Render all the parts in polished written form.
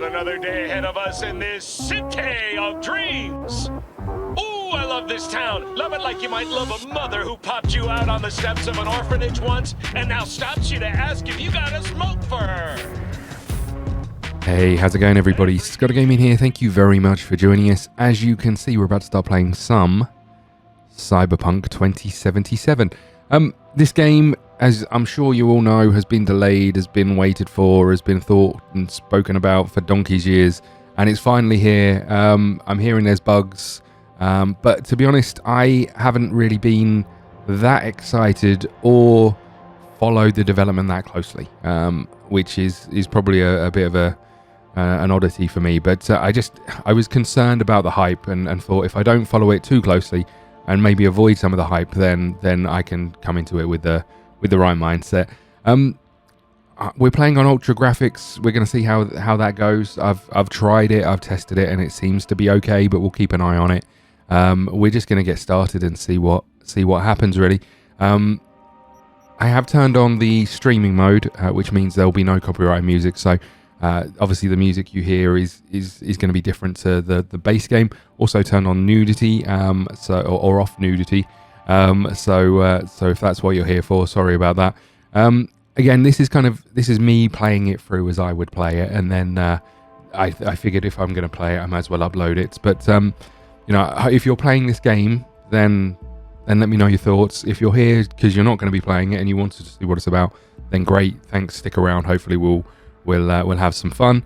got another day ahead of us in this city of dreams. Ooh, I love this town. Love it like you might love a mother who popped you out on the steps of an orphanage once and now stops you to ask if you got a smoke for her. Hey, how's it going, everybody? ScottDogGaming here. Thank you very much for joining us. As you can see, we're about to start playing some Cyberpunk 2077. This game, as I'm sure you all know, has been delayed, has been waited for, has been thought and spoken about for donkey's years, and it's finally here. I'm hearing there's bugs, but to be honest, I haven't really been that excited or followed the development that closely, which is probably a bit of an oddity for me. But I was concerned about the hype and thought if I don't follow it too closely and maybe avoid some of the hype, then I can come into it with the right mindset. We're playing on ultra graphics. We're going to see how that goes. I've tried it, I've tested it, and it seems to be okay, but we'll keep an eye on it. We're just going to get started and see what happens, really. I have turned on the streaming mode, which means there'll be no copyright music. So obviously the music you hear is going to be different to the base game. Also turn on nudity, or off nudity. So if that's what you're here for, sorry about that. Again, this is me playing it through as I would play it, and then I figured if I'm going to play it, I might as well upload it. But if you're playing this game, then let me know your thoughts. If you're here because you're not going to be playing it and you wanted to see what it's about, then great. Thanks. Stick around. Hopefully we'll have some fun.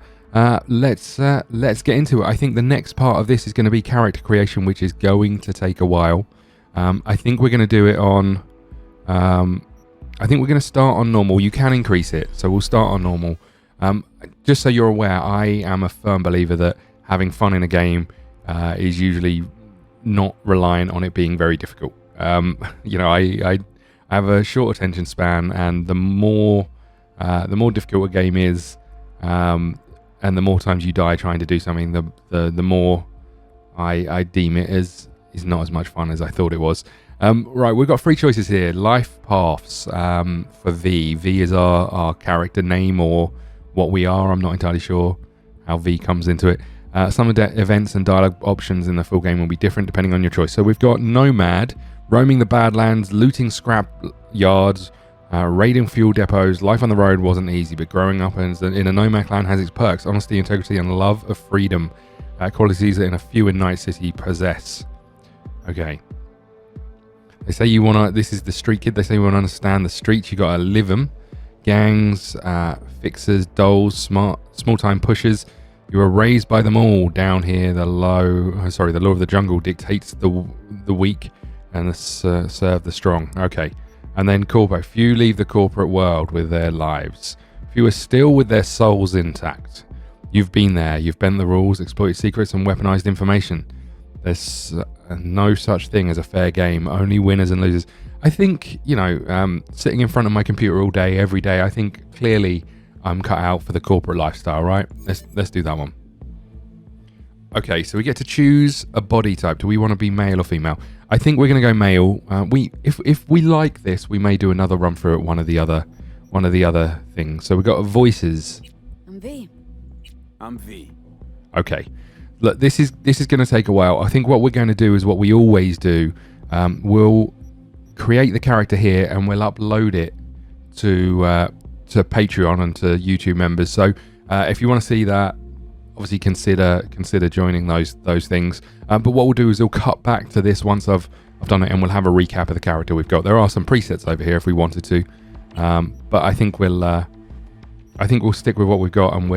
Let's get into it. I think the next part of this is going to be character creation, which is going to take a while. I think we're going to do it on. I think we're going to start on normal. You can increase it, so we'll start on normal. Just so you're aware, I am a firm believer that having fun in a game is usually not reliant on it being very difficult. I have a short attention span, and the more difficult a game is, and the more times you die trying to do something, the more I deem it as is not as much fun as I thought it was. Right, we've got three choices here. Life paths for V. V is our character name, or what we are. I'm not entirely sure how V comes into it. Some of the events and dialogue options in the full game will be different depending on your choice. So we've got Nomad, roaming the Badlands, looting scrap yards, raiding fuel depots. Life on the road wasn't easy, but growing up in a nomad clan has its perks: honesty, integrity, and love of freedom. Qualities that in a few in Night City possess. Okay. They say you want to... This is the street kid. They say you want to understand the streets. You got to live them. Gangs, fixers, dolls, small-time pushers. You were raised by them all. Down here, the law of the jungle dictates the weak and serve the strong. Okay. And then Corpo. Few leave the corporate world with their lives. Few are still with their souls intact. You've been there. You've bent the rules, exploited secrets, and weaponized information. There's no such thing as a fair game. Only winners and losers. I think, sitting in front of my computer all day, every day, I think clearly I'm cut out for the corporate lifestyle, right? Let's do that one. Okay, so we get to choose a body type. Do we want to be male or female? I think we're going to go male. If we like this, we may do another run through at one of the other things. So we've got voices. I'm V. I'm V. Okay. Look, this is going to take a while. I think what we're going to do is what we always do. We'll create the character here and we'll upload it to Patreon and to YouTube members. So if you want to see that, obviously consider joining those things. But what we'll do is we'll cut back to this once I've done it, and we'll have a recap of the character we've got. There are some presets over here if we wanted to, but I think we'll stick with what we've got, and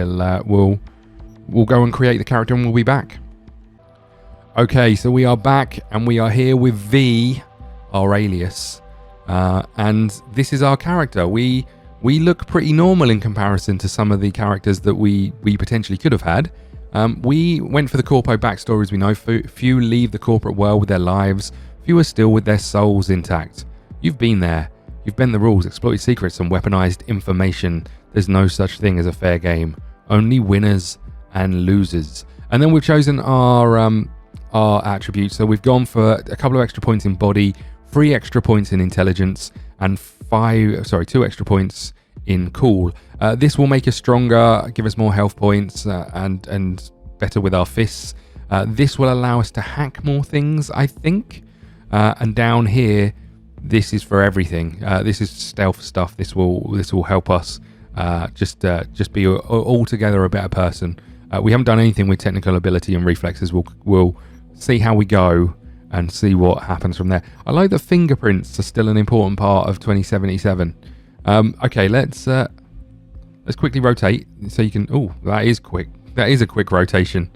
we'll go and create the character, and we'll be back. Okay, so we are back, and we are here with V, our alias, and this is our character. We look pretty normal in comparison to some of the characters that we potentially could have had. We went for the Corpo backstories. We know few leave the corporate world with their lives. Few are still with their souls intact. You've been there. You've bent the rules, exploited secrets, and weaponized information. There's no such thing as a fair game. Only winners and losers. And then we've chosen our attributes. So we've gone for a couple of extra points in body, 3 extra points in intelligence, and 2 extra points in cool. This will make us stronger, give us more health points, and better with our fists. This will allow us to hack more things, I think. And down here, this is for everything. This is stealth stuff. This will help us just be altogether a better person. We haven't done anything with technical ability and reflexes. We'll see how we go and see what happens from there. I like that fingerprints are still an important part of 2077. Okay, let's quickly rotate so you can. Oh, that is quick. That is a quick rotation.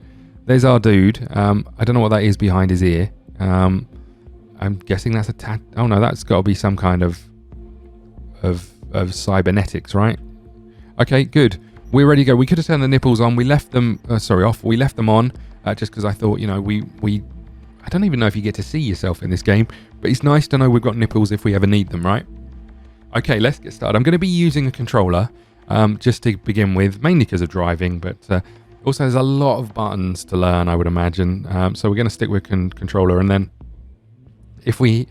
There's our dude. I don't know what that is behind his ear. I'm guessing that's a oh no, that's got to be some kind of cybernetics, right? Okay, good. We're ready to go. We could have turned the nipples on. We left them, off. We left them on just because I thought, I don't even know if you get to see yourself in this game, but it's nice to know we've got nipples if we ever need them, right? Okay, let's get started. I'm going to be using a controller just to begin with, mainly because of driving, but also there's a lot of buttons to learn, I would imagine. So we're going to stick with controller, and then if we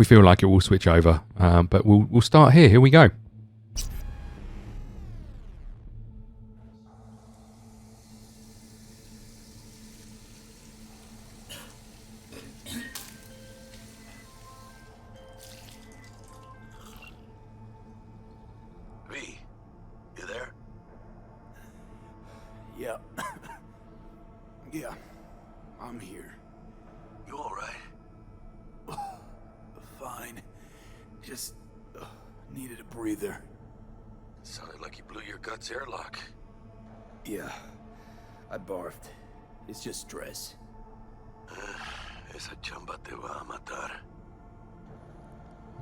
feel like it, we'll switch over. But we'll start here. Here we go. Yeah. Yeah, I'm here. You alright? Fine. Just needed a breather. Sounded like you blew your guts airlock. Yeah, I barfed. It's just stress. Esa chamba te va a matar.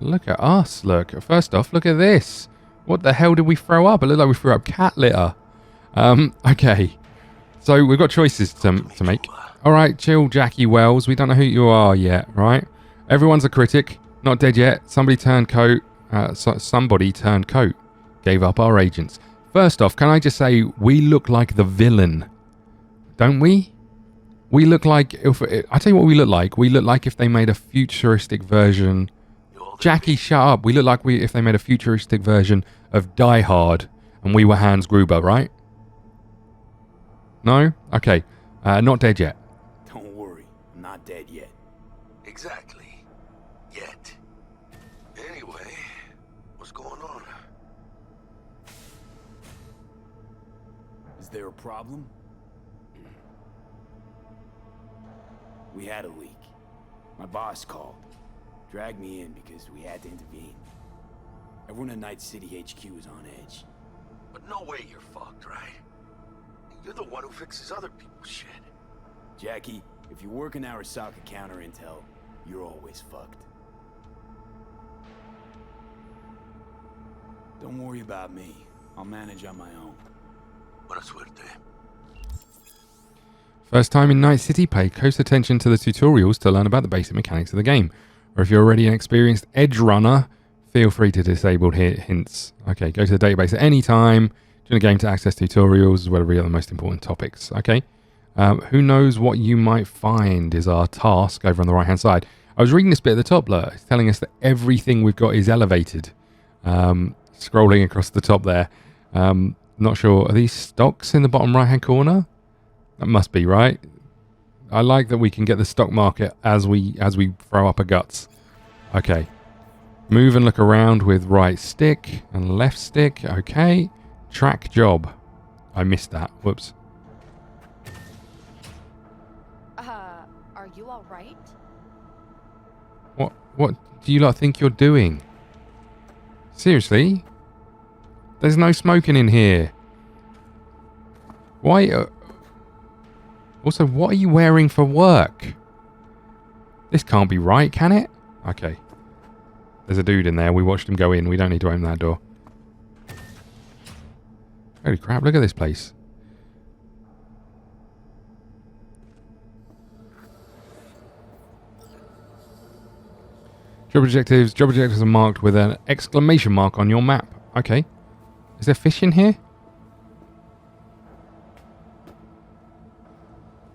Look at us, look. First off, look at this. What the hell did we throw up? It looked like we threw up cat litter. Okay. So we've got choices to make. Alright, chill, Jackie Wells. We don't know who you are yet, right? Everyone's a critic. Not dead yet. Somebody turned coat. Somebody turned coat. Gave up our agents. First off, can I just say, we look like the villain. Don't we? We look like... I tell you what we look like. We look like if they made a futuristic version... Jackie, shut up. We look like if they made a futuristic version of Die Hard and we were Hans Gruber, right? No? Okay. Not dead yet. Don't worry, I'm not dead yet. Exactly. Yet. Anyway, what's going on? Is there a problem? We had a leak. My boss called. Dragged me in because we had to intervene. Everyone at Night City HQ is on edge. But no way you're fucked, right? You're the one who fixes other people's shit. Jackie, if you work in Arasaka counter intel, you're always fucked. Don't worry about me. I'll manage on my own. Buena suerte. First time in Night City, pay close attention to the tutorials to learn about the basic mechanics of the game. Or if you're already an experienced edge runner, feel free to disable hints. Okay, go to the database at any time during the game to access tutorials as well as read the most important topics. Okay, who knows what you might find is our task over on the right hand side. I was reading this bit at the top, look, it's telling us that everything we've got is elevated. Scrolling across the top there. Not sure, are these stocks in the bottom right hand corner? That must be, right? I like that we can get the stock market as we throw up our guts. Okay. Move and look around with right stick and left stick. Okay. Track job. I missed that. Whoops. Are you all right? What do you lot think you're doing? Seriously? There's no smoking in here. Why? Also, what are you wearing for work? This can't be right, can it? Okay. There's a dude in there. We watched him go in. We don't need to open that door. Holy crap, look at this place. Job objectives. Job objectives are marked with an exclamation mark on your map. Okay. Is there fish in here?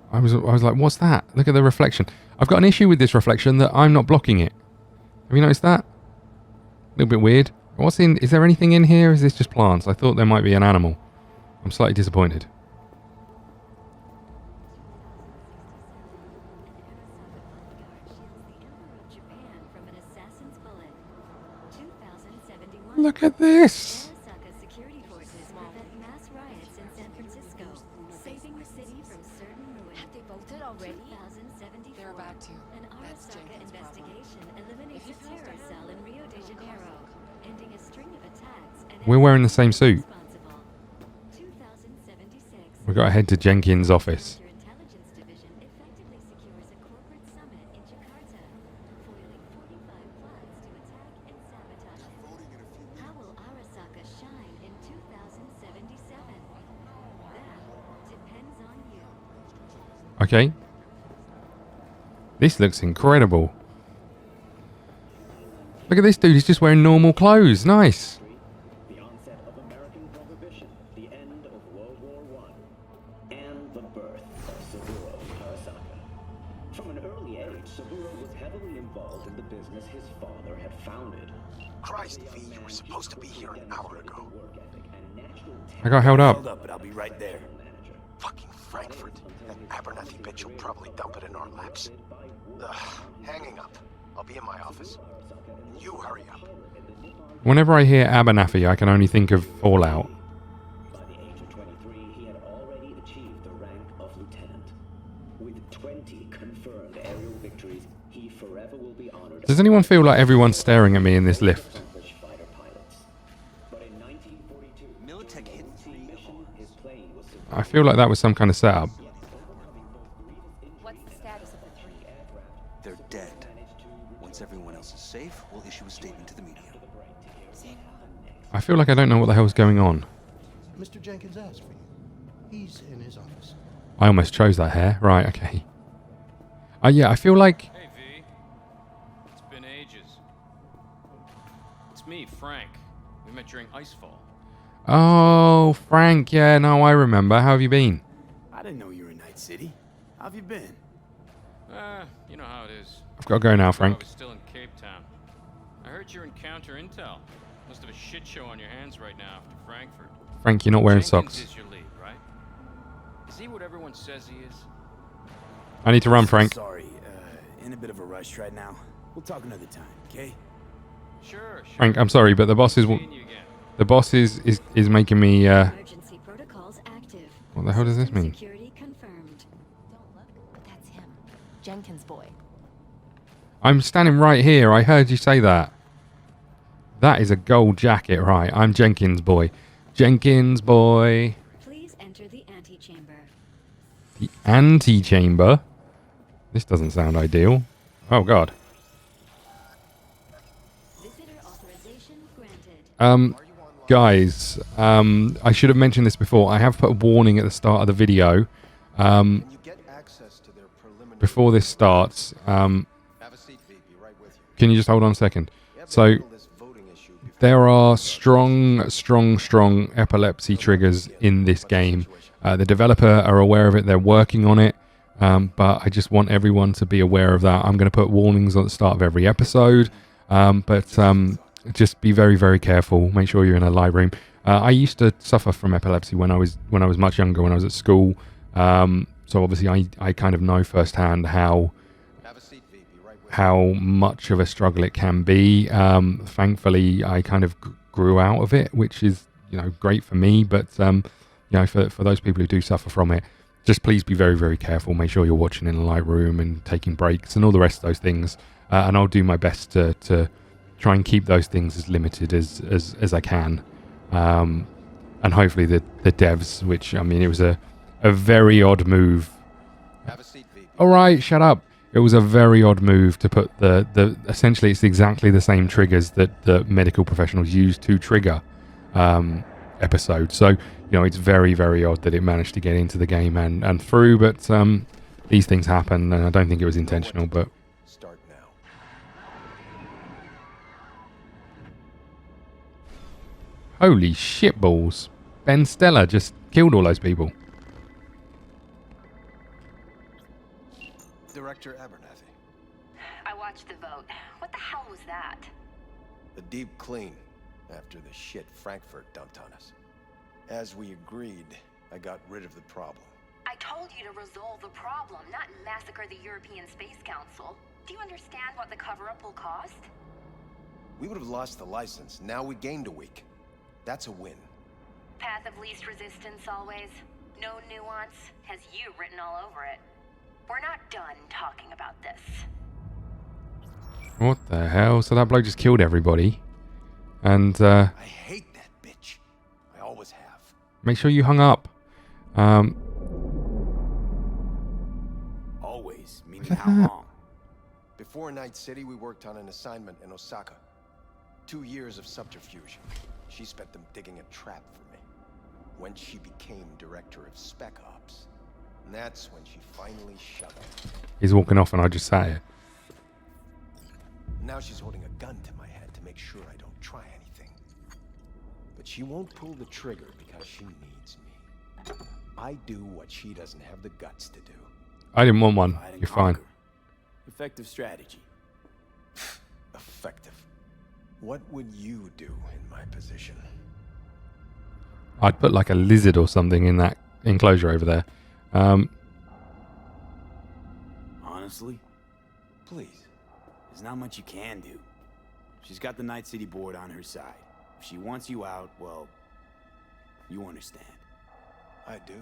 I was like, what's that? Look at the reflection. I've got an issue with this reflection that I'm not blocking it. Have you noticed that? A little bit weird. What's in? Is there anything in here? Is this just plants? I thought there might be an animal. I'm slightly disappointed. Look at this. Security forces prevent mass riots in San Francisco, saving the city from certain ruin. Have they voted already? 2074. They're about to. An That's Arasaka Jenkins' investigation eliminates a terror cell in Rio de Janeiro, ending a string of attacks. And We're wearing the same suit. responsible. 2076. We've got to head to Jenkins' office. Intelligence Division effectively secures a corporate summit in Jakarta, foiling 45 plots to attack and sabotage it. How will Arasaka shine in 2077? That depends on you. Okay. This looks incredible. Look at this dude. He's just wearing normal clothes. Nice. The onset of American Prohibition, the end of World War I, and the birth of Saburo Arasaka. From an early age, Saburo was heavily involved in the business his father had founded. Christ, V, you were supposed to be here an hour ago. I got held up. Hold up, but I'll be right there. Fucking Frankfurt. That Abernathy bitch will probably dump it in our laps. Ugh, hanging up. I'll be in my office. You hurry up. Whenever I hear Abernathy, I can only think of Fallout. By the age of 23, he had already achieved the rank of lieutenant. With 20 confirmed aerial victories, he forever will be honored. Does anyone feel like everyone's staring at me in this lift? Accomplished fighter pilots. But in 1942, Militech hit 3 his plane was I feel like that was some kind of setup. What's the status of the 3? They're dead. Once everyone else is safe, we'll issue a statement to the media. I feel like I don't know what the hell's going on. Mr. Jenkins asked for you. He's in his office. I almost chose that hair. Right, okay. Yeah, I feel like... Hey, V. It's been ages. It's me, Frank. We met during Icefall. Oh, Frank. Yeah, no, I remember. How have you been? I didn't know you were in Night City. How have you been? You know how it is. I've got to go now, I Frank. was still in Cape Town. I heard you're in counter intel. Must have a shit show on your hands right now after Frankfurt. Frank, you're not wearing Jenkins socks. is your lead, right? Is he what everyone says he is? I need to run, Frank. Sorry, in a bit of a rush right now. We'll talk another time, okay? Sure. Frank, I'm sorry, but the boss is... Seeing you again. The boss is making me... Emergency protocols active. What the hell does this System mean? Security confirmed. Don't look. That's him. Jenkins' boy. I'm standing right here. I heard you say that. That is a gold jacket, right? I'm Jenkins' boy. Jenkins' boy. Please enter the antechamber. The antechamber? This doesn't sound ideal. Oh, God. Visitor authorization granted. Guys, I should have mentioned this before. I have put a warning at the start of the video. You get access to their preliminary... Before this starts, Have a seat, V. Be right with you. can you just hold on a second? You have to So, handle this voting issue before... there are strong epilepsy triggers in this game. The developer are aware of it. They're working on it. But I just want everyone to be aware of that. I'm going to put warnings at the start of every episode. Just be very careful. Make sure you're in a light room. I used to suffer from epilepsy when I was much younger, when I was at school. So obviously I kind of know firsthand how Have a seat, V. Be right with you. how much of a struggle it can be. Thankfully, I kind of grew out of it, which is great for me. But for those people who do suffer from it, just please be very careful. Make sure you're watching in a light room and taking breaks and all the rest of those things. And I'll do my best to try and keep those things as limited as I can. And hopefully the devs, which, I mean, it was a very odd move. Have a seat, V. Be All right, shut up. It was a very odd move to put the essentially it's exactly the same triggers that the medical professionals use to trigger episodes. So, it's very odd that it managed to get into the game and through, but these things happen, and I don't think it was intentional, but Start now. holy shit balls. Ben Stella just killed all those people. Director Abernathy. I watched the vote. What the hell was that? A deep clean. after the shit Frankfurt dumped on us. As we agreed, I got rid of the problem. I told you to resolve the problem, not massacre the European Space Council. Do you understand what the cover-up will cost? We would have lost the license. Now we gained a week. That's a win. Path of least resistance always. No nuance. Has you written all over it. We're not done talking about this. What the hell? So that bloke just killed everybody. And, I hate that bitch. I always have. make sure you hung up. Always, meaning how long? Before Night City, we worked on an assignment in Osaka. 2 years of subterfuge. She spent them digging a trap for me. When she became director of Spec Ops. And that's when she finally shut up. He's walking off and I just sat here. Now she's holding a gun to my head to make sure I don't try anything. But she won't pull the trigger because she needs me. I do what she doesn't have the guts to do. I didn't want one. Divide and You're fine. conquer. Effective strategy. Effective. What would you do in my position? I'd put like a lizard or something in that enclosure over there. Honestly, Please. there's not much you can do. She's got the Night City board on her side. If she wants you out, well, you understand. I do.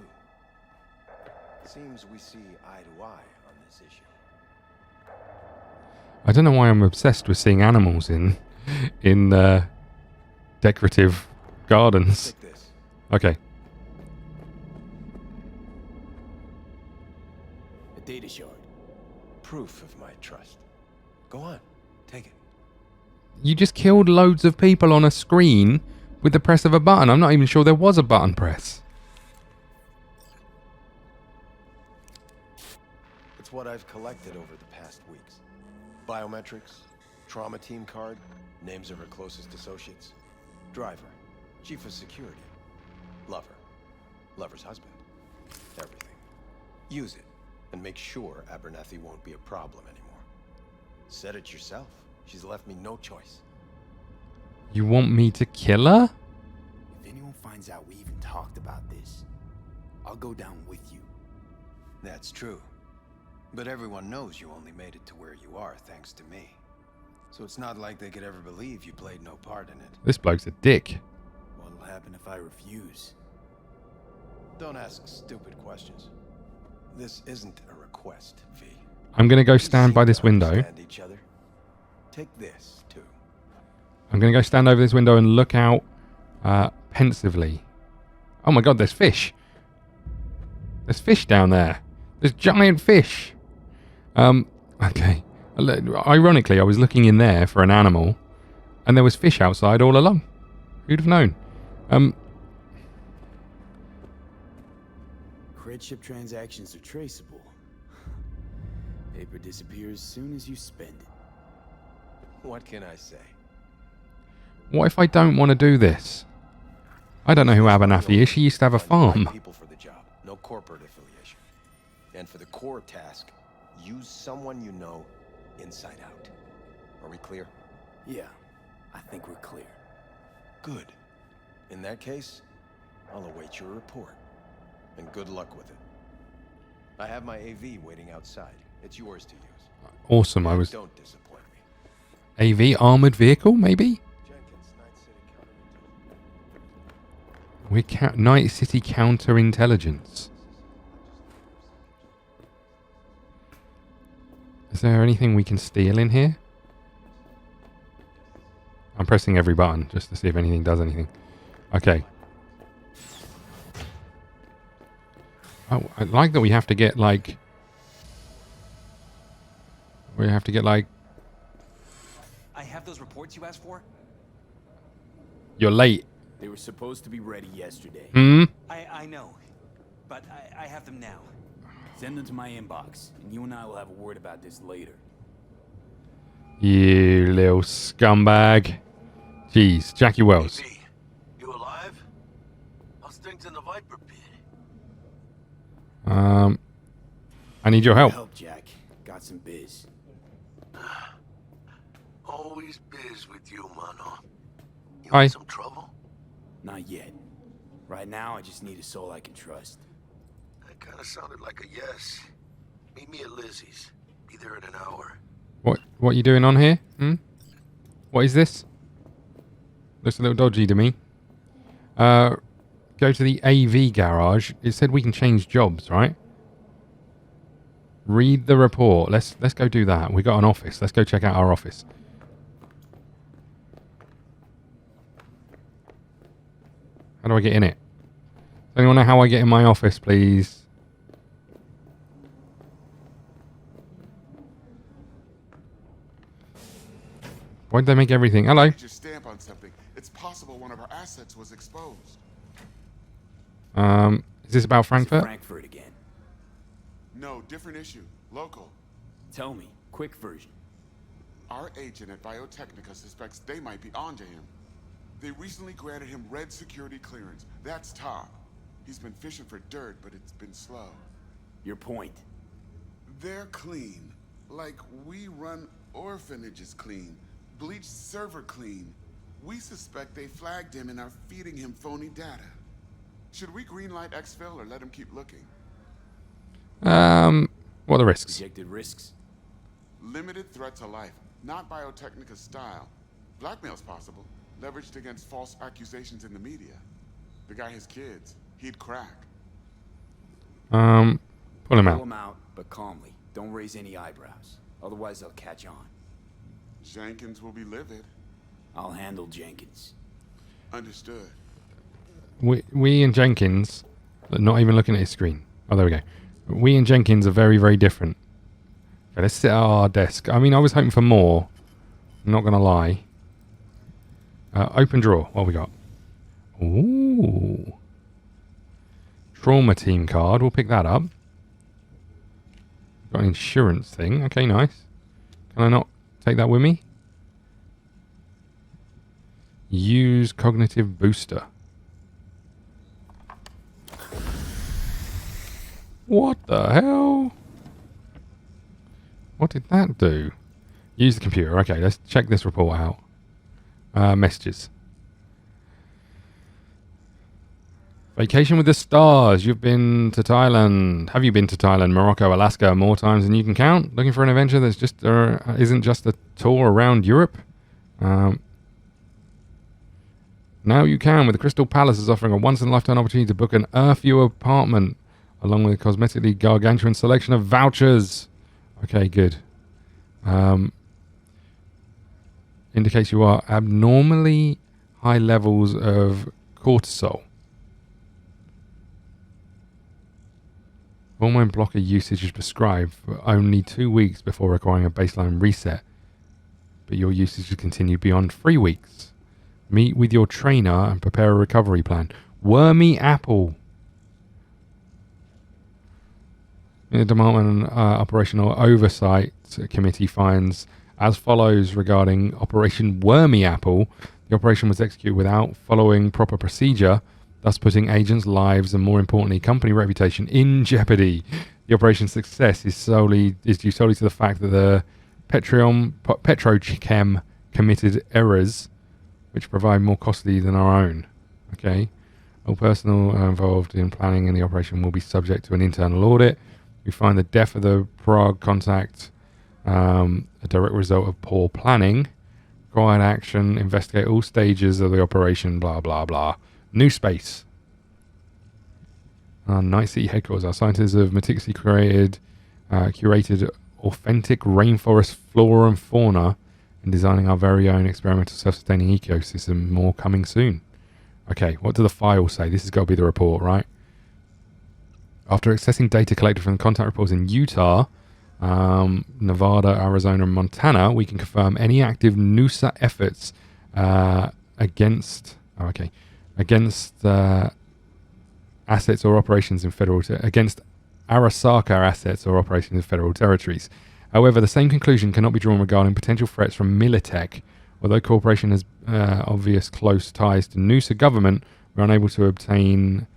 Seems we see eye to eye on this issue. I don't know why I'm obsessed with seeing animals in decorative gardens. Take this. Okay. A data shard. Proof of my trust. Go on. Take it. You just killed loads of people on a screen with the press of a button. I'm not even sure there was a button press. It's what I've collected over the past weeks. Biometrics, trauma team card, names of her closest associates, driver, chief of security, lover, lover's husband, everything. Use it and make sure Abernathy won't be a problem anymore. Said it yourself. She's left me no choice. You want me to kill her? If anyone finds out we even talked about this, I'll go down with you. That's true. But everyone knows you only made it to where you are thanks to me. So it's not like they could ever believe you played no part in it. This bloke's a dick. What'll happen if I refuse? Don't ask stupid questions. This isn't a request, V. I'm going to go You stand seem by to this window. understand each other. Take this, too. I'm going to go stand over this window and look out pensively. Oh my god, there's fish. There's fish down there. There's giant fish. Okay. Ironically, I was looking in there for an animal, and there was fish outside all along. Who'd have known? Cred ship transactions are traceable. Paper disappears as soon as you spend it. What can I say? What if I don't want to do this? I don't know who Abernathy is. She used to have a farm. People for the job, no corporate affiliation. And for the core task, use someone you know inside out. Are we clear? Yeah, I think we're clear. Good. In that case, I'll await your report. And good luck with it. I have my AV waiting outside. It's yours to use. Awesome. I was Don't disappoint me. AV armored vehicle, maybe? Jenkins, Night City counterintelligence. We're Night City counterintelligence. Is there anything we can steal in here? I'm pressing every button just to see if anything does anything. Okay. Oh, I like that we have to get like... We have to get like... I have those reports you asked for? You're late. They were supposed to be ready yesterday. I know, but I have them now. Send them to my inbox, and you and I will have a word about this later. You little scumbag. Jeez, Jackie Wells. Hey, you alive? How's things in the Viper pit? I need your help. Help, Jack. Got some biz. Always biz with you, mano. Hi. In some trouble? Not yet. Right now, I just need a soul I can trust. That kind of sounded like a yes. Meet me at Lizzie's. Be there in an hour. What are you doing on here? What is this? Looks a little dodgy to me. Go to the AV garage. It said we can change jobs, right? Read the report. Let's go do that. We got an office. Let's go check out our office. How do I get in it? Does anyone know how I get in my office, please? Why did they make everything? Hello. Your stamp on something. It's possible one of our assets was exposed. Is this about Frankfurt? Frankfurt again. No, different issue. Local. Tell me, quick version. Our agent at Biotechnica suspects they might be onto him. They recently granted him red security clearance. That's top. He's been fishing for dirt, but it's been slow. Your point. They're clean. Like we run orphanages clean. Bleached server clean. We suspect they flagged him and are feeding him phony data. Should we greenlight exfil or let him keep looking? What are the risks? Projected risks? Limited threat to life. Not Biotechnica's style. Blackmail's possible. Leveraged against false accusations in the media. The guy has kids. He'd crack. Pull him Pull out. him out, but calmly. Don't raise any eyebrows. Otherwise, they'll catch on. Jenkins will be livid. I'll handle Jenkins. Understood. We and Jenkins, not even looking at his screen. Oh, there we go. We and Jenkins are very, very different. Okay, let's sit at our desk. I mean, I was hoping for more. I'm not going to lie. Open drawer. What have we got? Ooh. Trauma team card. We'll pick that up. Got an insurance thing. Okay, nice. Can I not take that with me? Use cognitive booster. What the hell? What did that do? Use the computer. Okay, let's check this report out. Messages. Vacation with the stars. You've been to Thailand. Have you been to Thailand, Morocco, Alaska more times than you can count? Looking for an adventure that's just isn't just a tour around Europe? Now you can, with the Crystal Palace is offering a once-in-a-lifetime opportunity to book an Earthview apartment, along with a cosmetically gargantuan selection of vouchers. Okay, good. Indicates you are abnormally high levels of cortisol. Hormone blocker usage is prescribed for only 2 weeks before requiring a baseline reset, but your usage will continue beyond 3 weeks. Meet with your trainer and prepare a recovery plan. Wormy apple. The Department Operational Oversight Committee finds as follows regarding Operation Wormy Apple. The operation was executed without following proper procedure, thus putting agents' lives and, more importantly, company reputation in jeopardy. The operation's success is due solely to the fact that the Petrochem committed errors which provide more costly than our own. Okay. All personnel involved in planning in the operation will be subject to an internal audit. We find the death of the Prague contact a direct result of poor planning. Required action, investigate all stages of the operation, blah, blah, blah. New space. Night City headquarters. Our scientists have meticulously curated authentic rainforest flora and fauna and designing our very own experimental self-sustaining ecosystem. More coming soon. Okay, what do the files say? This has got to be the report, right? After accessing data collected from contact reports in Utah, Nevada, Arizona, and Montana, we can confirm any active NUSA efforts against assets or operations in against Arasaka assets or operations in federal territories. However, the same conclusion cannot be drawn regarding potential threats from Militech. Although corporation has obvious close ties to NUSA government, we're unable to obtain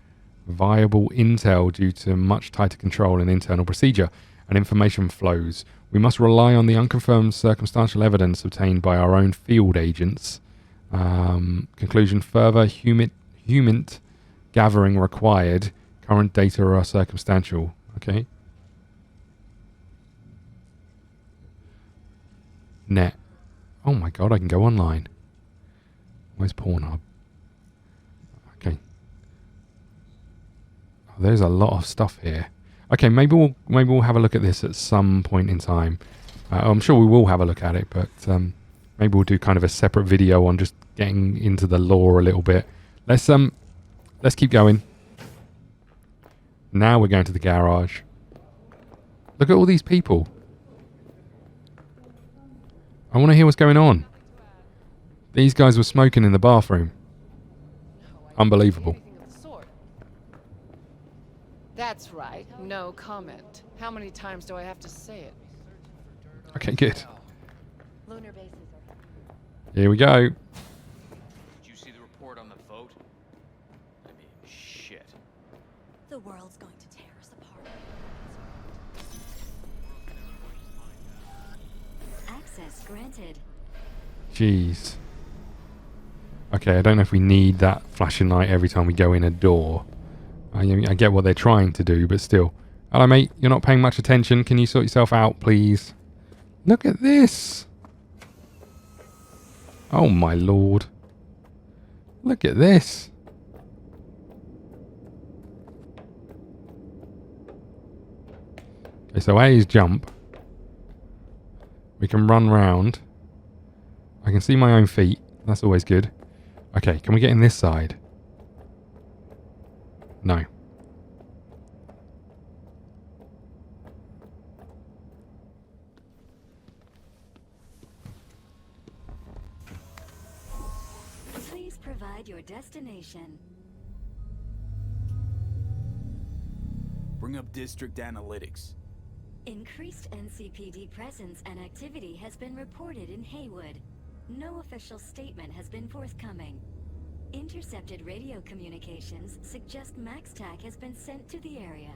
viable intel due to much tighter control and internal procedure and information flows. We must rely on the unconfirmed circumstantial evidence obtained by our own field agents. Conclusion: further human gathering required. Current data are circumstantial. Okay. Net. Oh my god, I can go online. Where's Pornhub? Okay. Oh, there's a lot of stuff here. Okay, maybe we'll have a look at this at some point in time. I'm sure we will have a look at it, but maybe we'll do kind of a separate video on just getting into the lore a little bit. Let's keep going. Now we're going to the garage. Look at all these people. I want to hear what's going on. These guys were smoking in the bathroom. Unbelievable. That's right. No comment. How many times do I have to say it? Okay, good. Lunar bases are... Here we go. Did you see the report on the vote? I mean, shit. The world's going to tear us apart. Access granted. Jeez. Okay, I don't know if we need that flashing light every time we go in a door. I get what they're trying to do, but still. Hello, mate. You're not paying much attention. Can you sort yourself out, please? Look at this. Oh, my lord. Look at this. Okay, so A is jump. We can run round. I can see my own feet. That's always good. Okay, can we get in this side? No. Please provide your destination. Bring up district analytics. Increased NCPD presence and activity has been reported in Haywood. No official statement has been forthcoming. Intercepted radio communications suggest MaxTac has been sent to the area.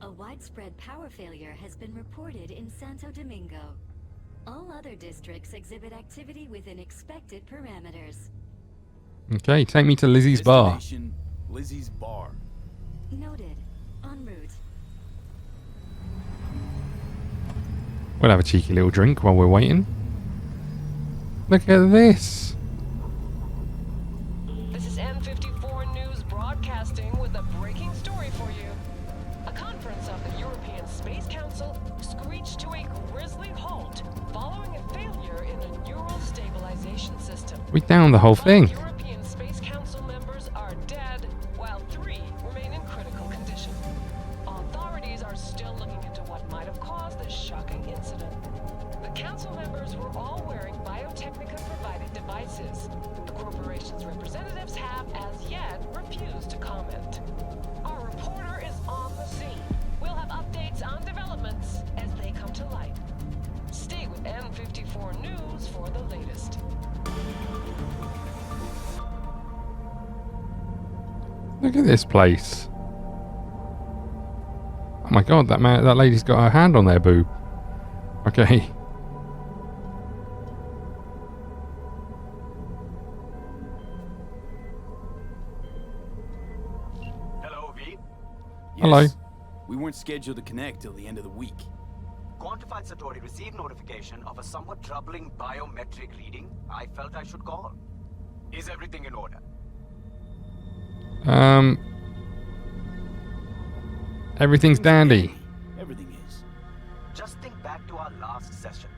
A widespread power failure has been reported in Santo Domingo. All other districts exhibit activity within expected parameters. Okay, take me to Lizzie's bar. Destination, Lizzie's bar. Noted. En route. We'll have a cheeky little drink while we're waiting. Look at this. This is N54 News broadcasting with a breaking story for you. A conference of the European Space Council screeched to a grisly halt following a failure in the neural stabilization system. We downed the whole thing. European Space Council members are dead, while 3 remain in critical condition. Authorities are still looking into what might have caused this shocking incident. The council members were all wearing Biotechnica-provided devices. The corporation's representatives have, as yet, refused to comment. Our reporter is on the scene. We'll have updates on developments as they come to light. Stay with N54 News for the latest. Look at this place. Oh my god, that lady's got her hand on their boob. Okay. Hello, V. Hello. We weren't scheduled to connect till the end of the week. Quantified Satori received notification of a somewhat troubling biometric reading. I felt I should call. Is everything in order? Everything's dandy. Everything is. Just think back to our last session.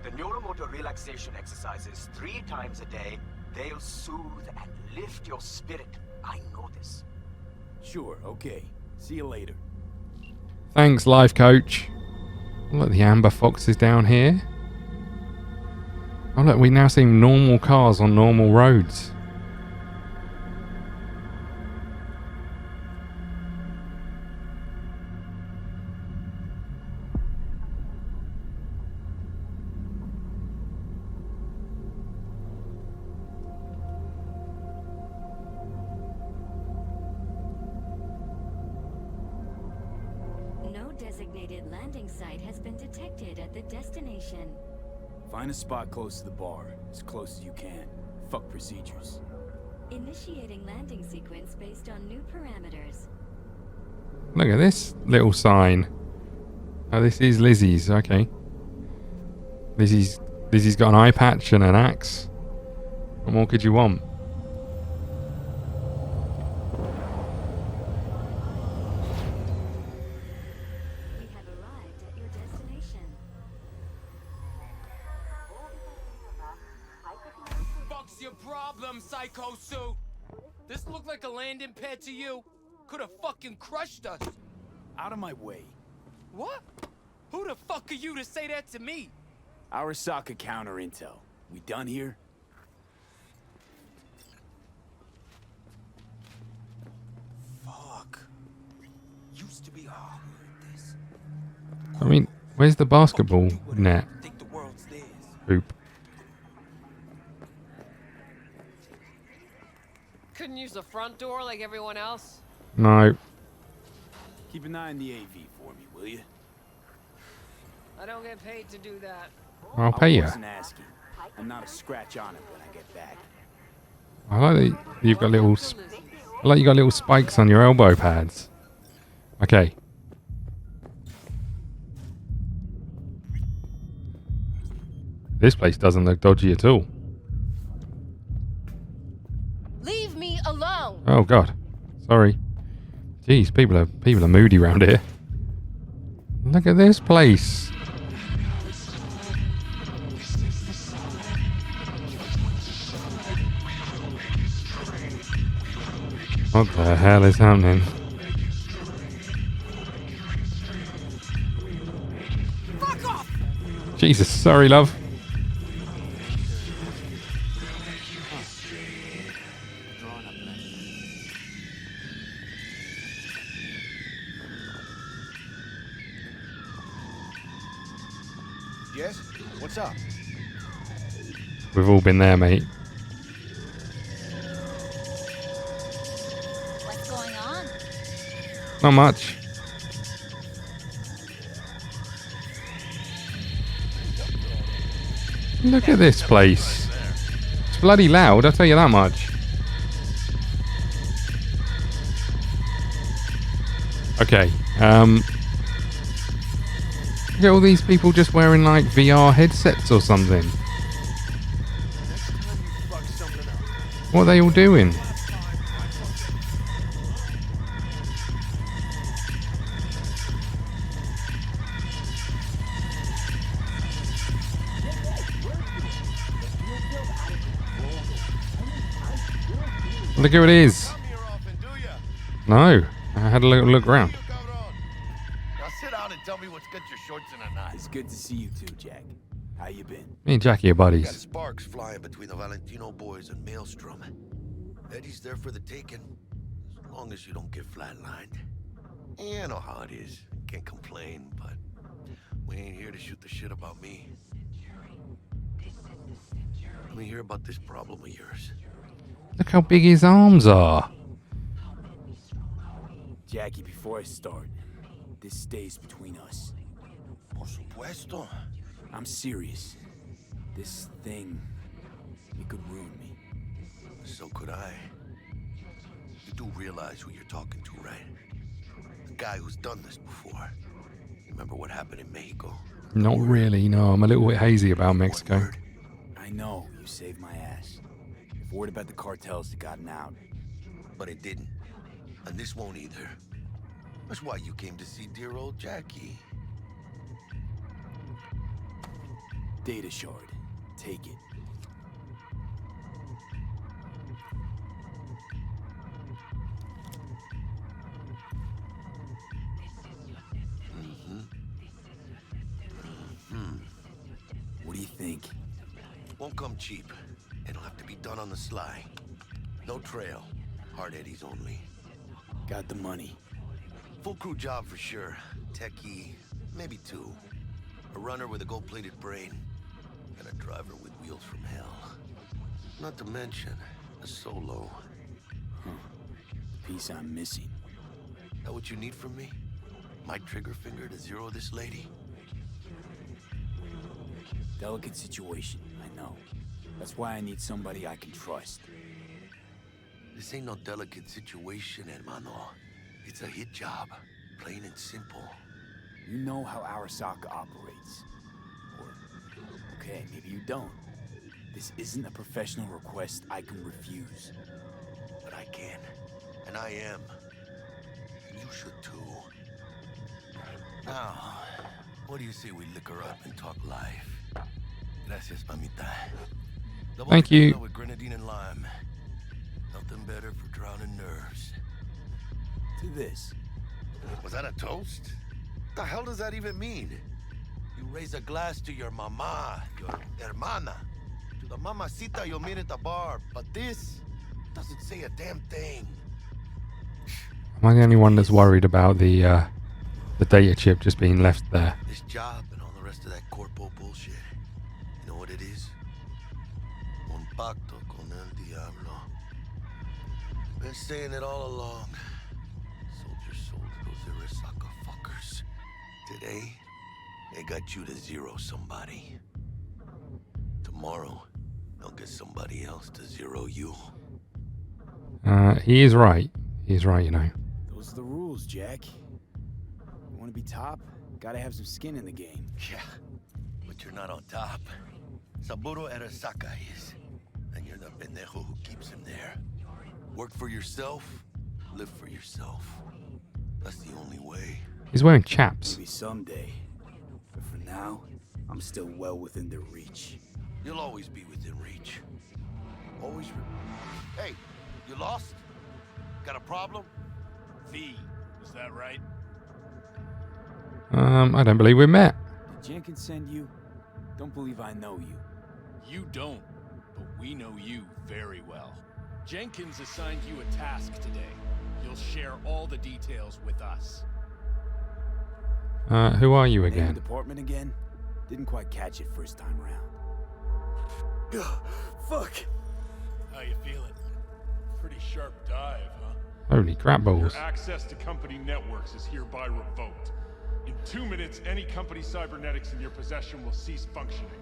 The neuromotor relaxation exercises 3 times a day. They'll soothe and lift your spirit. I know this. Sure, okay. See you later. Thanks, life coach. Look, the amber fox is down here. Oh look, we now see normal cars on normal roads. No designated landing site has been detected at the destination. Find a spot close to the bar, as close as you can. Fuck procedures. Initiating landing sequence based on new parameters. Look at this little sign. Oh, this is Lizzie's. Okay. Lizzie's got an eye patch and an axe. What more could you want? We have arrived at your destination. Fuck's your problem, Psycho Suit? This looked like a landing pad to you? Could have fucking crushed us. Out of my way. What? Who the fuck are you to say that to me? Arasaka counter intel. We done here? Fuck. Used to be hard at this. I mean, where's the basketball net? Think the world's theirs. Hoop. Couldn't use the front door like everyone else? No. Keep an eye on the AV for me, will you? I don't get paid to do that. I'll pay you. I wasn't asking. I'm not a scratch on it when I get back. I like that you've got little. I like you got little spikes on your elbow pads. Okay. This place doesn't look dodgy at all. Leave me alone! Oh God, sorry. Jeez, people are moody around here. Look at this place. What the hell is happening? Fuck off! Jesus, sorry, love. Yes? What's up? We've all been there, mate. What's going on? Not much. Look at this place. It's bloody loud, I'll tell you that much. Okay, look at all these people just wearing like VR headsets or something. What are they all doing? Look who it is. No, I had a little look around. Now sit down and tell me what's got your shorts in a knot. It's good to see you too, Jack. How you been? Me and Jackie are Got buddies. sparks flying between the Valentino boys and Maelstrom. Eddie's there for the taking, as long as you don't get flatlined. Yeah, I know how it is. Can't complain, but we ain't here to shoot the shit about me. Let me hear about this problem of yours. Look how big his arms are. Jackie, before I start, this stays between us. Por supuesto. I'm serious. This thing, it could ruin me. So could I. You do realize who you're talking to, right? The guy who's done this before. Remember what happened in Mexico? Not really, no. I'm a little bit hazy about Mexico. I know, you saved my ass. If word about the cartels had gotten out. But it didn't. And this won't either. That's why you came to see dear old Jackie. Data shard. Take it. What do you think? Won't come cheap. It'll have to be done on the sly. No trail. Hard eddies only. Got the money. Full crew job for sure. Techie, maybe two. A runner with a gold-plated brain. And a driver with wheels from hell. Not to mention, a solo. The piece I'm missing. That what you need from me? My trigger finger to zero this lady? Delicate situation, I know. That's why I need somebody I can trust. This ain't no delicate situation, hermano. It's a hit job, plain and simple. You know how Arasaka operates. Or, okay, maybe you don't. This isn't a professional request I can refuse. But I can, and I am. And you should too. Now, what do you say we liquor up and talk life? Gracias, mamita. Thank you. With grenadine and lime. Nothing better for drowning nerves. To this. Was that a toast? What the hell does that even mean? You raise a glass to your mama, your hermana. To the mamacita you'll meet at the bar. But this doesn't say a damn thing. Am I the only one that's worried about the data chip just being left there? This job and all the rest of that Corpo bullshit. You know what it is? Un pacto con el diablo. Been saying it all along. Sold your soul to those Arasaka fuckers. Today, they got you to zero somebody. Tomorrow, they'll get somebody else to zero you. He is right. He is right, you know. Those are the rules, Jack. You want to be top? Gotta have some skin in the game. Yeah, but you're not on top. Saburo Arasaka is. And you're the pendejo who keeps him there. Work for yourself, live for yourself. That's the only way. He's wearing chaps. Maybe someday. But for now, I'm still well within their reach. You'll always be within reach. Always. Hey, you lost? Got a problem? V, is that right? I don't believe we met. Did Jenkins send you? Don't believe I know you. You don't, but we know you very well. Jenkins assigned you a task today. You'll share all the details with us. Who are you Name again? and department again? Didn't quite catch it first time around. Ugh, fuck. How you feeling? Pretty sharp dive, huh? Holy crap balls. Your access to company networks is hereby revoked. In 2 minutes, any company cybernetics in your possession will cease functioning.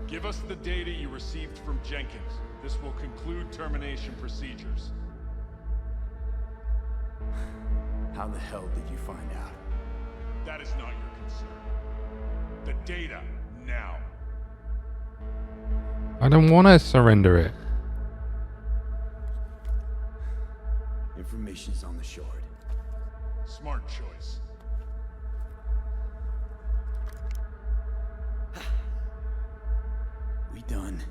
Give us the data you received from Jenkins. This will conclude termination procedures. How the hell did you find out? That is not your concern. The data, now. I don't want to surrender it. Information's on the shard. Smart choice. We done?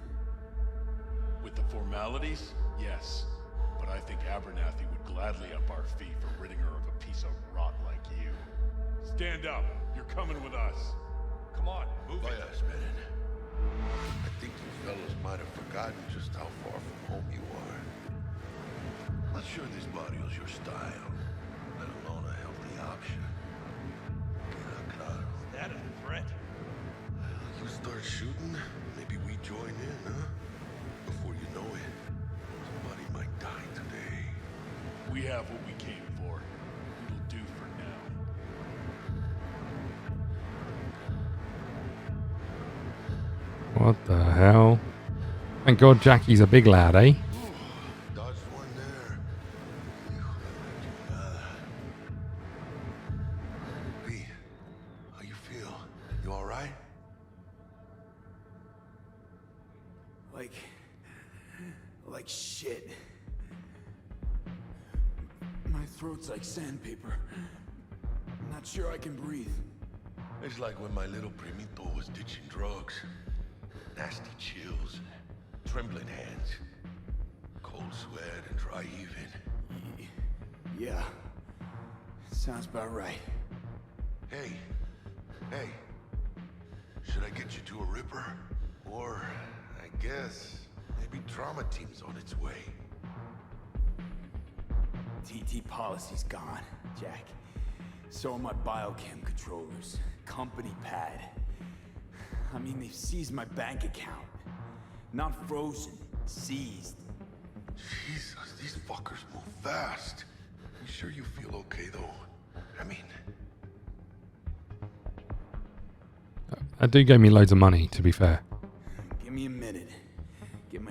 With the formalities, yes. But I think Abernathy would gladly up our fee for ridding her of a piece of rot like you. Stand up. You're coming with us. Come on, move it. Yes, man. I think you fellas might have forgotten just how far from home you are. Not sure this barrio's your style, let alone a healthy option. Is that a threat? You start shooting, maybe we join in, huh? Before you know it, somebody might die today. We have what we came for. It'll do for now. What the hell? Thank God Jackie's a big lad, eh? Dodged one there. V, how you feel? You alright? Like shit. My throat's like sandpaper. I'm not sure I can breathe. It's like when my little primito was ditching drugs. Nasty chills, trembling hands, cold sweat and dry heaving. Yeah, sounds about right. Hey, should I get you to a Ripper? Or, I guess, maybe trauma team's on its way. TT policy's gone, Jack. So are my biochem controllers. Company pad. I mean, they've seized my bank account. Not frozen, seized. Jesus, these fuckers move fast. You sure you feel okay, though? I mean... That dude gave me loads of money, to be fair. Give me a minute. Get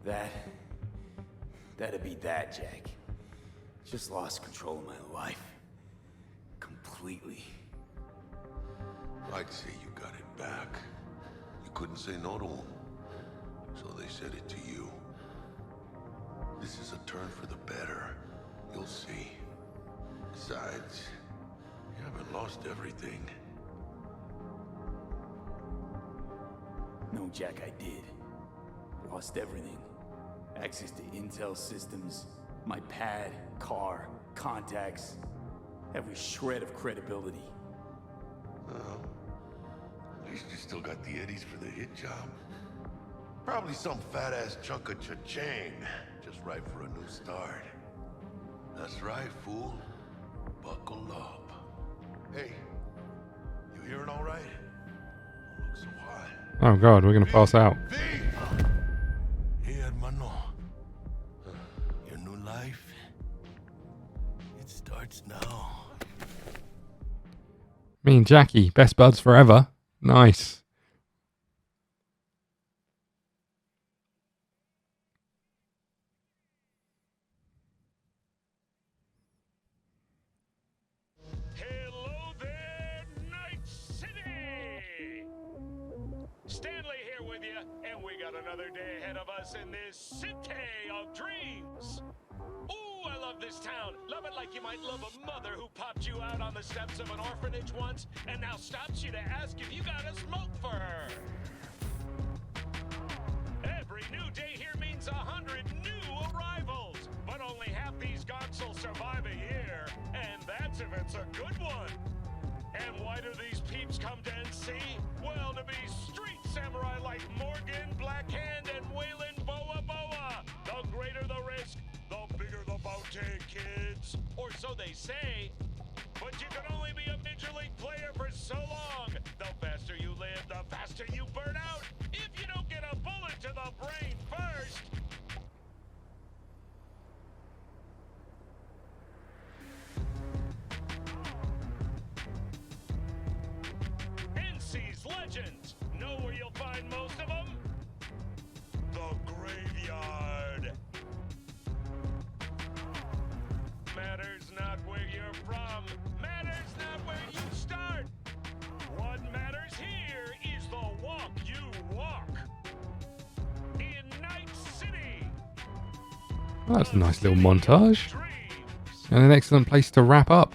That'd be that, Jack. Just lost control of my life. Completely. I'd say you got it back. You couldn't say no to them. So they said it to you. This is a turn for the better. You'll see. Besides, you haven't lost everything. No, Jack, I did. Lost everything. Access to intel systems, my pad, car, contacts, every shred of credibility. Well, at least you still got the eddies for the hit job. Probably some fat-ass chunk of cha-ching, just right for a new start. That's right, fool. Buckle up. Hey, you hearing all right? Don't look so hot. Oh god, we're gonna pass out. Hey, hermano. Your new life, it starts now. Me and Jackie, best buds forever. Nice. Hello there, Night City! Stanley here with you, and we got another day ahead of us in this city of dreams. Ooh, I love this town. Love it like you might love a mother who popped you out on the steps of an orphanage once and now stops you to ask if you got a smoke for her. Every new day here means 100 new arrivals, but only half these gonks will survive a year, and that's if it's a good one. And why do these peeps come to NC? Well, to be street samurai like Morgan, Blackhand, and Waylon Boa Boa. The greater the risk, the bigger the bounty, kids. Or so they say. But you can only be a Major League player for so long. The faster you live, the faster you burn out. If you don't get a bullet to the brain first. NC's legends. Know where you'll find most of them? The graveyard. Matters not where you're from. Matters not where you start. What matters here is the walk you walk. In Night City. Well, that's a nice little montage. And an excellent place to wrap up.